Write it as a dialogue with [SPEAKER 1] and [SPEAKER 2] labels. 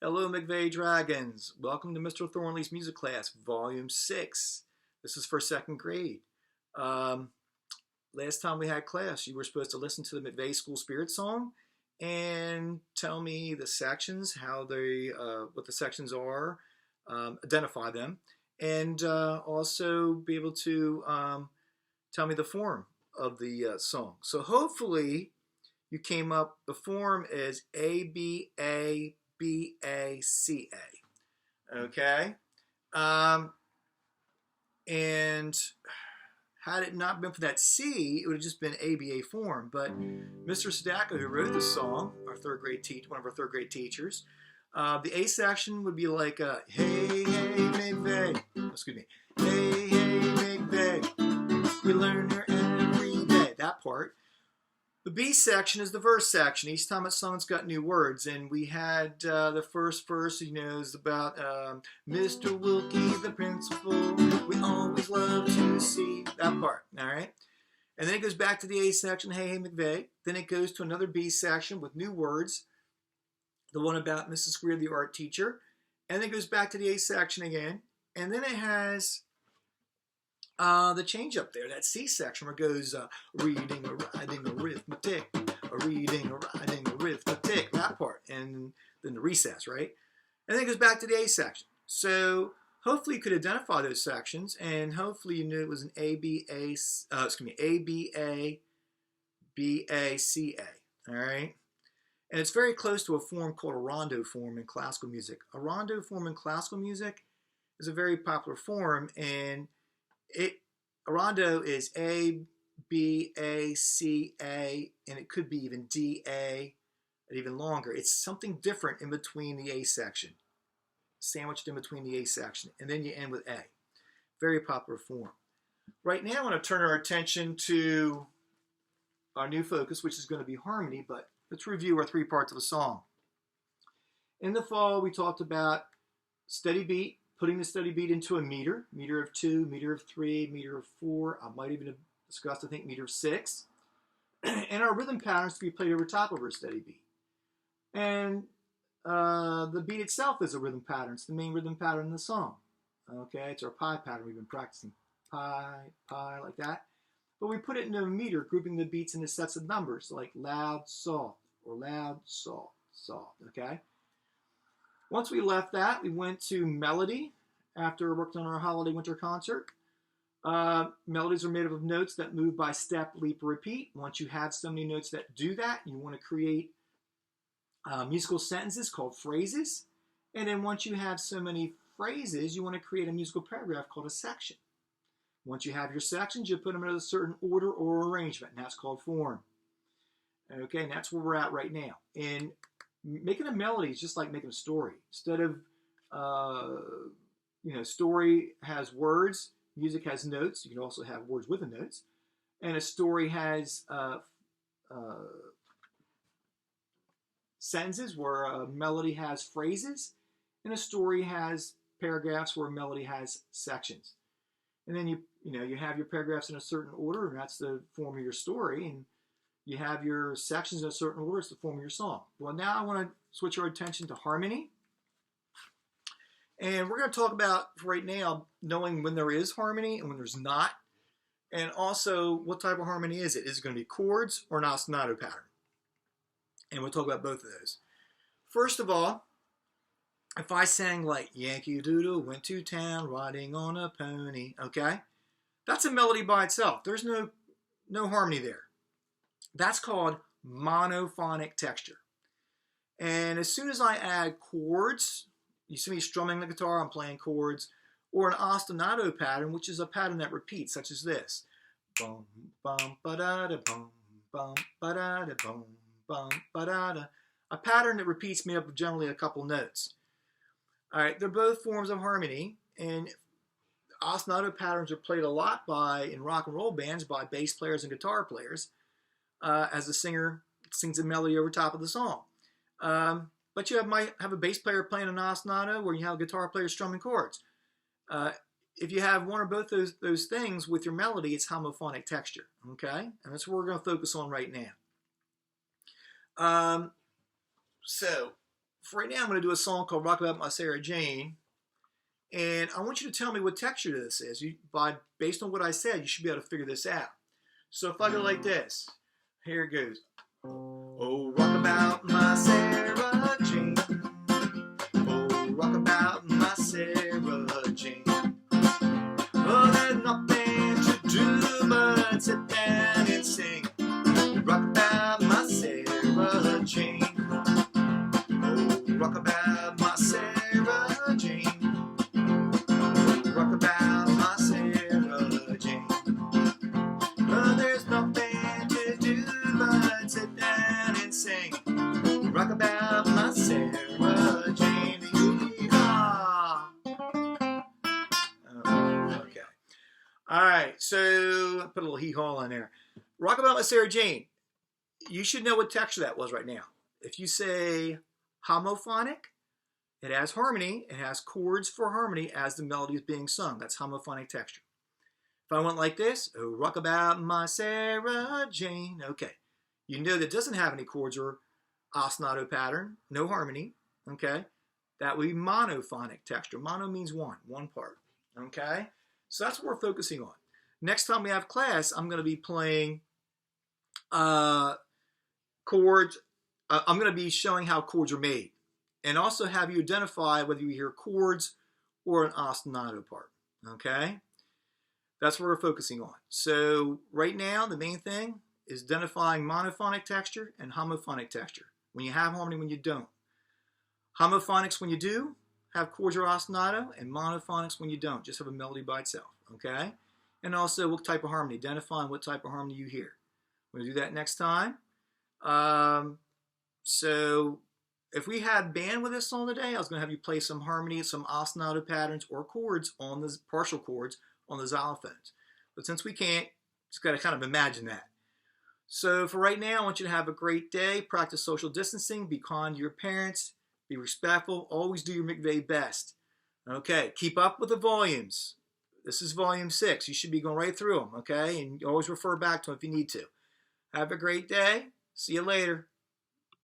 [SPEAKER 1] Hello, McVeigh Dragons. Welcome to Mr. Thornley's music class, Volume 6. This is for second grade. Last time we had class, you were supposed to listen to the McVeigh School Spirit song and tell me the sections, how they, what the sections are, identify them, and also be able to tell me the form of the song. So hopefully you came up, the form is A-B-A B-A-C-A. Okay? And had it not been for that C, it would have just been ABA form. But Mr. Sadako, who wrote this song, our third grade one of our third grade teachers, the A section would be like, hey, hey, McVeigh. Excuse me. Hey, hey, McVeigh. We learn her every day. That part. The B section is the verse section. Each time a song's got new words, and we had the first verse, is about Mr. Wilkie, the principal. We always love to see that part. All right, and then it goes back to the A section. Hey, hey, McVeigh. Then it goes to another B section with new words. The one about Mrs. Greer, the art teacher, and then it goes back to the A section again, and then it has the change up there, that C section where it goes reading or writing arithmetic, reading or writing arithmetic, that part, and then the recess, right? And then it goes back to the A section. So hopefully you could identify those sections, and hopefully you knew it was an ABA, BACA, all right? And it's very close to a form called a rondo form in classical music. A rondo form in classical music is a very popular form, and a rondo is A, B, A, C, A, and it could be even D, A, and even longer. It's something different in between the A section, sandwiched in between the A section, and then you end with A. Very popular form. Right now I want to turn our attention to our new focus, which is going to be harmony, but let's review our three parts of a song. In the fall, we talked about steady beat, putting the steady beat into a meter of 2, meter of 3, meter of 4. I might even have discussed, I think, meter of 6. And our rhythm patterns to be played over top of our steady beat. And the beat itself is a rhythm pattern. It's the main rhythm pattern in the song. Okay, it's our pi pattern we've been practicing. Pi, pi, like that. But we put it into a meter, grouping the beats into sets of numbers, like loud, soft, or loud, soft, soft, okay? Once we left that, we went to melody after working on our holiday winter concert. Melodies are made up of notes that move by step, leap, repeat. Once you have so many notes that do that, you want to create musical sentences called phrases. And then once you have so many phrases, you want to create a musical paragraph called a section. Once you have your sections, you put them in a certain order or arrangement, and that's called form. Okay, and that's where we're at right now. And making a melody is just like making a story. Instead of, story has words, music has notes. You can also have words with the notes. And a story has sentences where a melody has phrases, and a story has paragraphs where a melody has sections. And then you have your paragraphs in a certain order, and that's the form of your story. And you have your sections in a certain order, it's the form of your song. Well, now I want to switch our attention to harmony. And we're going to talk about, right now, knowing when there is harmony and when there's not. And also, what type of harmony is it? Is it going to be chords or an ostinato pattern? And we'll talk about both of those. First of all, if I sang like Yankee Doodle went to town riding on a pony, okay? That's a melody by itself. There's no harmony there. That's called monophonic texture. And as soon as I add chords, you see me strumming the guitar, I'm playing chords, or an ostinato pattern, which is a pattern that repeats, such as this. Bum, bum, ba-da-da, bum, bum, ba-da-da, bum, bum, ba-da-da. A pattern that repeats made up of generally a couple notes. All right, they're both forms of harmony, and ostinato patterns are played a lot in rock and roll bands by bass players and guitar players. As the singer sings a melody over top of the song. But you might have a bass player playing an ostinato where you have a guitar player strumming chords. If you have one or both those things with your melody, it's homophonic texture, okay? And that's what we're going to focus on right now. So for right now, I'm going to do a song called Rock About My Sarah Jane. And I want you to tell me what texture this is. Based on what I said, you should be able to figure this out. So if I go like this, here it goes. Oh, rock about my Sarah Jane. Oh, rock about my Sarah Jane. Oh, there's nothing to do but sit down and sing. Rock about my Sarah Jane. Oh, rock about my Sarah Jane. Rock about my Sarah Jane. Oh, there's nothing to do but sit down and sing. Rock about my Sarah Jane. Yeehaw. Okay. All right. So put a little hee-haw in there. Rock About My Sarah Jane. You should know what texture that was right now. If you say homophonic, it has harmony. It has chords for harmony as the melody is being sung. That's homophonic texture. If I went like this, oh, rock about my Sarah Jane. Okay. You know that doesn't have any chords or ostinato pattern, no harmony. Okay. That would be monophonic texture. Mono means one part. Okay. So that's what we're focusing on. Next time we have class, I'm going to be playing chords. I'm going to be showing how chords are made and also have you identify whether you hear chords or an ostinato part. Okay? That's what we're focusing on. So right now, the main thing is identifying monophonic texture and homophonic texture. When you have harmony, when you don't. Homophonics when you do have chords or ostinato, and monophonics when you don't, just have a melody by itself. Okay? And also what type of harmony, identifying what type of harmony you hear. We're going to do that next time. So if we had band with this song today, I was going to have you play some harmony, some ostinato patterns or chords on the partial chords on the xylophones. But since we can't, just got to kind of imagine that. So for right now, I want you to have a great day. Practice social distancing. Be kind to your parents. Be respectful. Always do your McVeigh best. Okay, keep up with the volumes. This is volume 6. You should be going right through them, okay? And you always refer back to them if you need to. Have a great day. See you later.